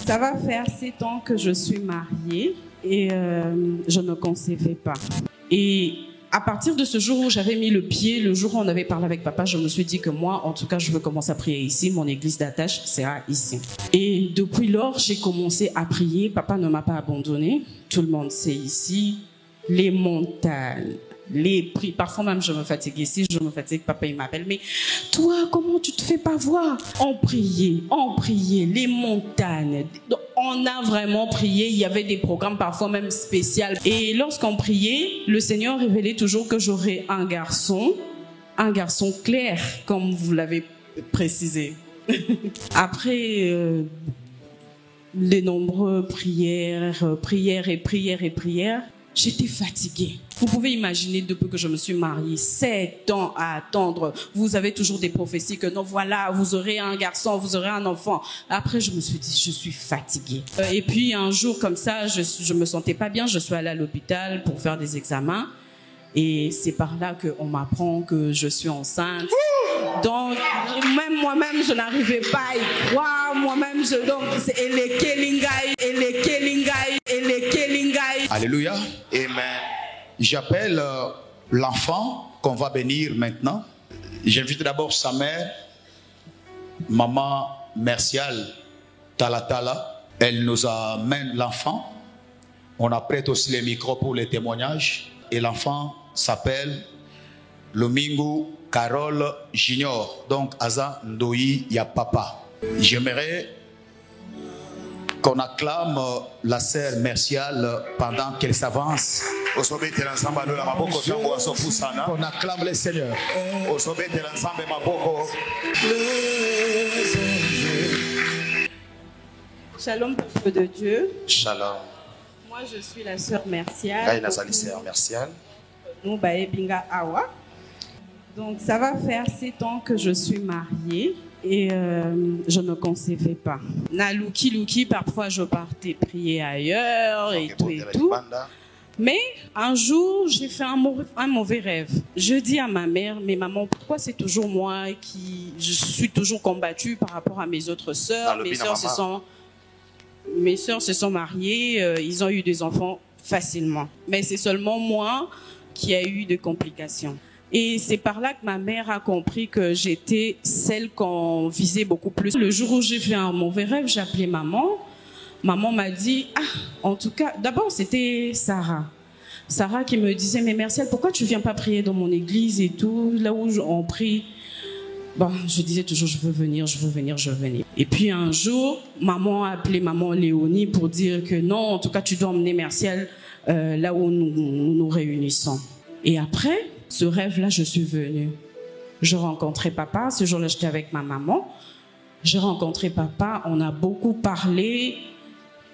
Ça va faire 7 ans que je suis mariée et je ne concevais pas. Et à partir de ce jour où j'avais mis le pied, le jour où on avait parlé avec papa, je me suis dit que moi, en tout cas, je veux commencer à prier ici. Mon église d'attache sera ici. Et depuis lors, j'ai commencé à prier. Papa ne m'a pas abandonné. Tout le monde sait ici. Les montagnes, les prix. Parfois même, je me fatigue ici. Je me fatigue. Papa, il m'appelle. Mais toi, comment tu te fais pas voir? On priait. Les montagnes. On a vraiment prié, il y avait des programmes parfois même spéciaux. Et lorsqu'on priait, le Seigneur révélait toujours que j'aurais un garçon clair, comme vous l'avez précisé. Après les nombreuses prières, j'étais fatiguée. Vous pouvez imaginer, depuis que je me suis mariée, 7 ans à attendre. Vous avez toujours des prophéties que non, voilà, vous aurez un garçon, vous aurez un enfant. Après, je me suis dit, je suis fatiguée. Et puis, un jour comme ça, je me sentais pas bien. Je suis allée à l'hôpital pour faire des examens. Et c'est par là qu'on m'apprend que je suis enceinte. Donc, même moi-même, je n'arrivais pas à y croire. Moi-même, donc, c'est les Kelingai. Alléluia. Amen. J'appelle l'enfant qu'on va bénir maintenant. J'invite d'abord sa mère, maman Mercial Talatala. Elle nous amène l'enfant. On apprête aussi les micros pour les témoignages. Et l'enfant s'appelle Lomingo Carole Junior. Donc, Aza Ndoyi Yapapa. J'aimerais qu'on acclame la sœur Mercial pendant qu'elle s'avance. Qu'on acclame le Seigneur. Shalom, peuple de Dieu. Shalom. Moi, je suis la sœur Mercial. Nous, Binga Awa. Donc, ça va faire 7 ans que je suis mariée. Et je ne concevais pas. Luki, parfois je partais prier ailleurs et tout. Mais un jour, j'ai fait un mauvais rêve. Je dis à ma mère, mais maman, pourquoi c'est toujours moi je suis toujours combattue par rapport à mes autres sœurs. Mes sœurs se sont mariées, ils ont eu des enfants facilement. Mais c'est seulement moi qui a eu des complications. Et c'est par là que ma mère a compris que j'étais celle qu'on visait beaucoup plus. Le jour où j'ai fait un mauvais rêve, j'ai appelé maman. Maman m'a dit, en tout cas, d'abord c'était Sarah. Sarah qui me disait, mais Mercial, pourquoi tu viens pas prier dans mon église et tout, là où on prie? Bon, je disais toujours, je veux venir. Et puis un jour, maman a appelé maman Léonie pour dire que non, en tout cas, tu dois emmener Mercial là où nous réunissons. Et après ce rêve-là, je suis venue. Je rencontrais papa. Ce jour-là, j'étais avec ma maman. J'ai rencontré papa. On a beaucoup parlé.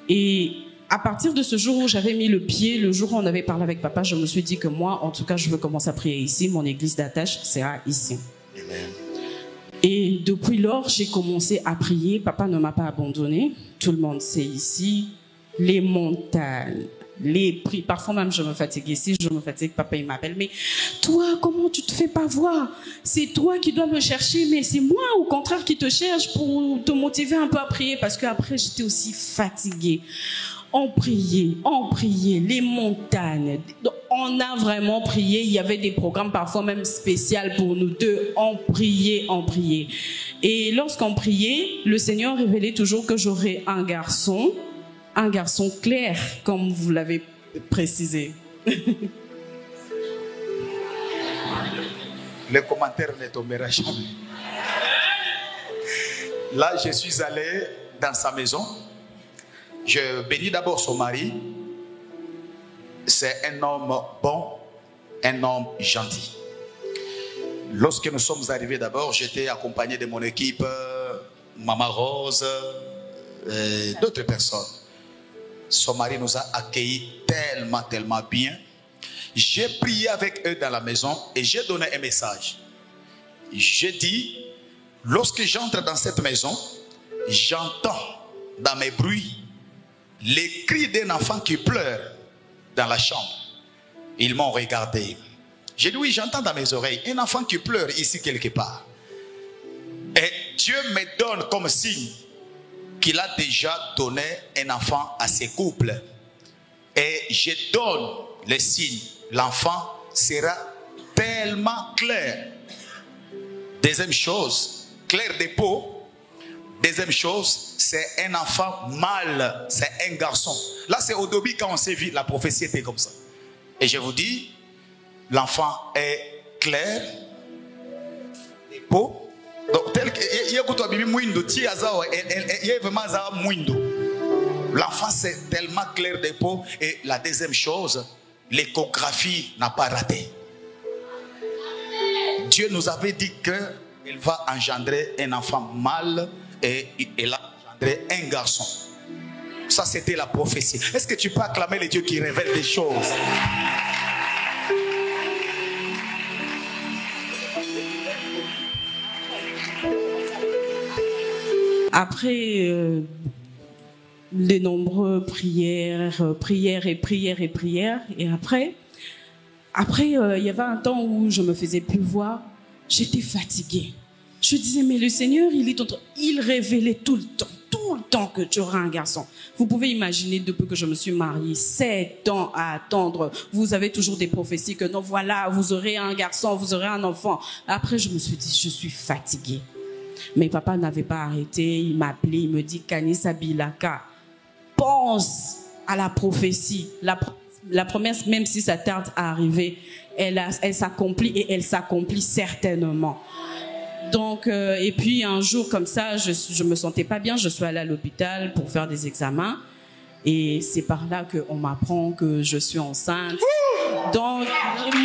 Et à partir de ce jour où j'avais mis le pied, le jour où on avait parlé avec papa, je me suis dit que moi, en tout cas, je veux commencer à prier ici. Mon église d'attache sera ici. Amen. Et depuis lors, j'ai commencé à prier. Papa ne m'a pas abandonné. Tout le monde sait ici. Les montagnes. Les prix, parfois même je me fatigue ici, papa il m'appelle, mais toi comment tu te fais pas voir? C'est toi qui dois me chercher, mais c'est moi au contraire qui te cherche pour te motiver un peu à prier, parce qu'après j'étais aussi fatiguée. On priait, les montagnes, on a vraiment prié, il y avait des programmes parfois même spéciaux pour nous deux, on priait. Et lorsqu'on priait, le Seigneur révélait toujours que j'aurais un garçon clair, comme vous l'avez précisé. Le commentaire ne tombera jamais. Là, je suis allé dans sa maison. Je bénis d'abord son mari. C'est un homme bon, un homme gentil. Lorsque nous sommes arrivés d'abord, j'étais accompagné de mon équipe, Maman Rose, d'autres personnes. Son mari nous a accueillis tellement bien. J'ai prié avec eux dans la maison et j'ai donné un message. J'ai dit, lorsque j'entre dans cette maison, j'entends dans mes bruits les cris d'un enfant qui pleure dans la chambre. Ils m'ont regardé. J'ai dit, oui, j'entends dans mes oreilles un enfant qui pleure ici quelque part. Et Dieu me donne comme signe qu'il a déjà donné un enfant à ses couples. Et je donne les signes. L'enfant sera tellement clair. Deuxième chose, clair de peau. Deuxième chose, c'est un enfant mâle, c'est un garçon. Là, c'est au début quand on s'est vu, la prophétie était comme ça. Et je vous dis, l'enfant est clair de peau. Donc, tel que l'enfant c'est tellement clair de peau. Et la deuxième chose, l'échographie n'a pas raté. Dieu nous avait dit qu'il va engendrer un enfant mâle et il a engendré un garçon. Ça c'était la prophétie. Est-ce que tu peux acclamer les dieux qui révèlent des choses? Après de nombreuses prières, et après, il y avait un temps où je me faisais plus voir, j'étais fatiguée. Je disais, mais le Seigneur, il révélait tout le temps que tu auras un garçon. Vous pouvez imaginer, depuis que je me suis mariée, 7 ans à attendre. Vous avez toujours des prophéties que non, voilà, vous aurez un garçon, vous aurez un enfant. Après, je me suis dit, je suis fatiguée. Mais papa n'avait pas arrêté, il m'appelait, il me dit, Kanisa Bilaka, pense à la prophétie. La promesse, même si ça tarde à arriver, elle s'accomplit et elle s'accomplit certainement. Donc, et puis un jour comme ça, je me sentais pas bien, je suis allée à l'hôpital pour faire des examens. Et c'est par là qu'on m'apprend que je suis enceinte. Donc,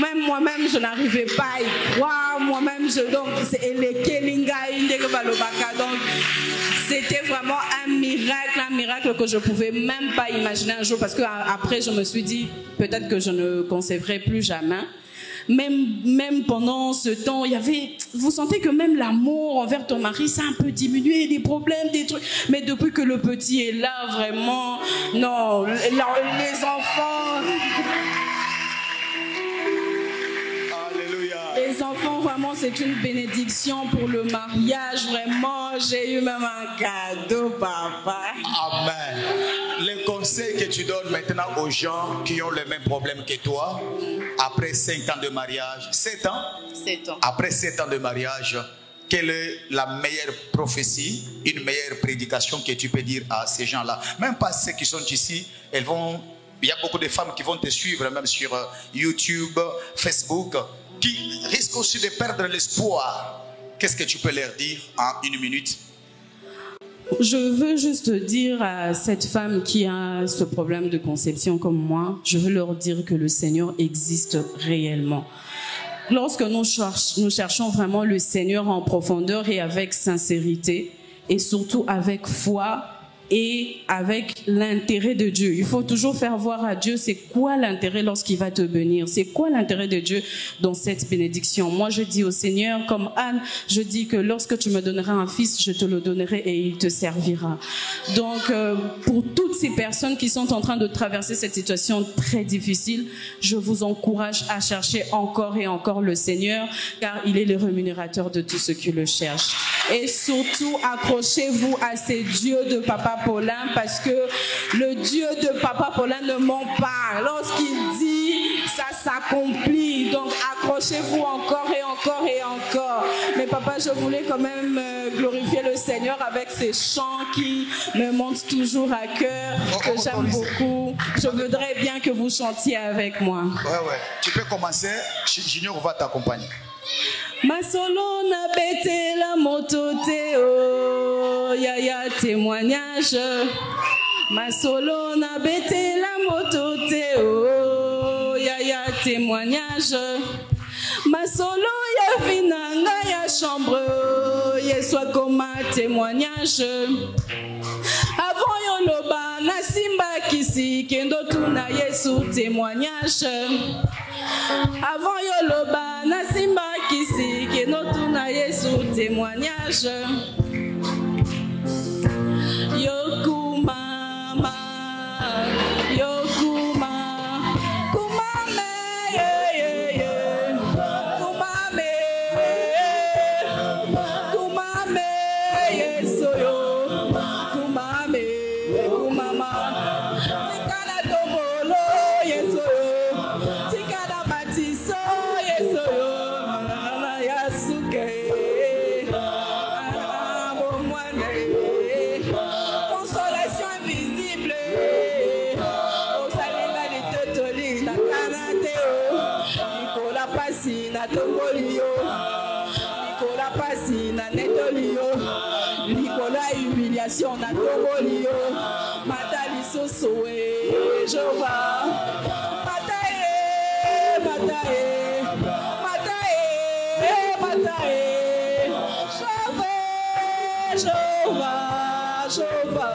même moi-même, je n'arrivais pas à y croire. Moi-même, donc, c'était vraiment un miracle que je ne pouvais même pas imaginer un jour. Parce qu'après, je me suis dit, peut-être que je ne concevrai plus jamais. Même pendant ce temps, vous sentez que même l'amour envers ton mari, ça a un peu diminué, des problèmes, des trucs. Mais depuis que le petit est là, vraiment, non, les enfants... Les enfants, vraiment, c'est une bénédiction pour le mariage. Vraiment, j'ai eu même un cadeau, papa. Amen. Les conseils que tu donnes maintenant aux gens qui ont les mêmes problèmes que toi, après 5 ans de mariage, 7 ans? 7 ans. Après 7 ans de mariage, quelle est la meilleure prophétie, une meilleure prédication que tu peux dire à ces gens-là? Même pas ceux qui sont ici, il y a beaucoup de femmes qui vont te suivre, même sur YouTube, Facebook, qui risquent aussi de perdre l'espoir. Qu'est-ce que tu peux leur dire en 1 minute? Je veux juste dire à cette femme qui a ce problème de conception comme moi, je veux leur dire que le Seigneur existe réellement. Lorsque nous cherchons vraiment le Seigneur en profondeur et avec sincérité, et surtout avec foi, et avec l'intérêt de Dieu. Il faut toujours faire voir à Dieu c'est quoi l'intérêt lorsqu'il va te bénir. C'est quoi l'intérêt de Dieu dans cette bénédiction. Moi, je dis au Seigneur, comme Anne, je dis que lorsque tu me donneras un fils, je te le donnerai et il te servira. Donc, pour toutes ces personnes qui sont en train de traverser cette situation très difficile, je vous encourage à chercher encore et encore le Seigneur, car il est le rémunérateur de tous ceux qui le cherchent. Et surtout, accrochez-vous à ces dieux de Papa Paulin, parce que le Dieu de Papa Paulin ne ment pas. Lorsqu'il dit, ça s'accomplit. Donc accrochez-vous encore et encore et encore. Mais papa, je voulais quand même glorifier le Seigneur avec ces chants qui me montent toujours à cœur, que j'aime beaucoup. Je voudrais bien que vous chantiez avec moi. Ouais. Tu peux commencer. Junior va t'accompagner. Masolo na bete la moto teo, yaya témoignage. Masolo na bete la moto teo, yaya témoignage. Masolo ya vinanga ya chambre, yeswa koma témoignage. Avant yoloba na simba kisi kendo tuna Yesu témoignage. Avant yoloba na simba kisi kendo tuna Yesu témoignage. Yokumama, yokuma, kumame, kumame, kumame, yesoyo, kumame. mama. Tikana tomolo, yeso yo. Tikana batiso, yeso yo. Nana yasuke. Consolation invisible. Osalinga ni totoli na kanate yo. Nicolas Passi na tombolio. Nicolas Passi na netolio. Nicolas humiliation na tombolio. Matali sosoe Jova. Matae, matae, matae, matae. Jova, Jova.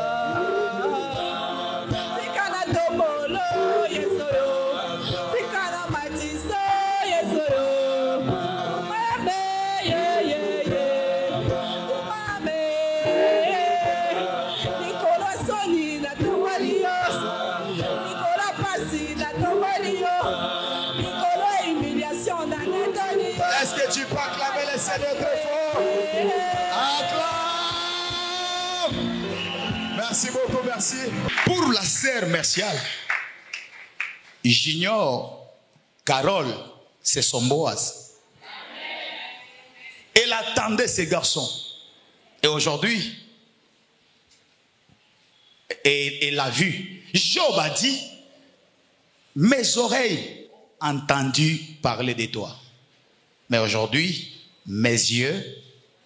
Tikana tomolo, yeso yo. Tikana matiso, yeso yo. Mame, Mame. Nicolas Soni na tombolio. Nicolas Passi na tombolio. Nicolas humiliation na netolio. Est-ce que tu peux acclamer le Seigneur très fort? Acclame! Merci beaucoup, merci. Pour la sœur Mercial, j'ignore Carole, c'est son Boaz. Elle attendait ses garçons. Et aujourd'hui, elle l'a vu. Job a dit, mes oreilles ont entendu parler de toi. Mais aujourd'hui, mes yeux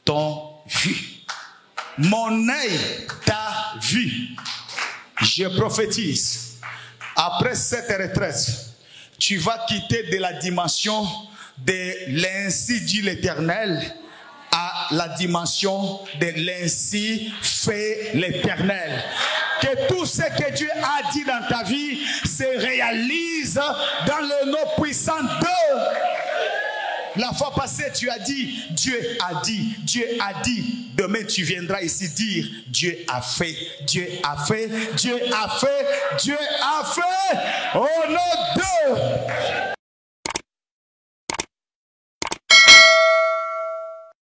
t'ont vu. Mon œil t'a vu. Je prophétise. Après cette retraite, tu vas quitter de la dimension de l'ainsi dit l'Éternel à la dimension de l'ainsi fait l'Éternel. Que tout ce que Dieu a dit dans ta vie se réalise dans le nom puissant de... La fois passée, tu as dit, Dieu a dit, Dieu a dit. Demain, tu viendras ici dire, Dieu a fait, Dieu a fait, Dieu a fait, Dieu a fait. Au nom de...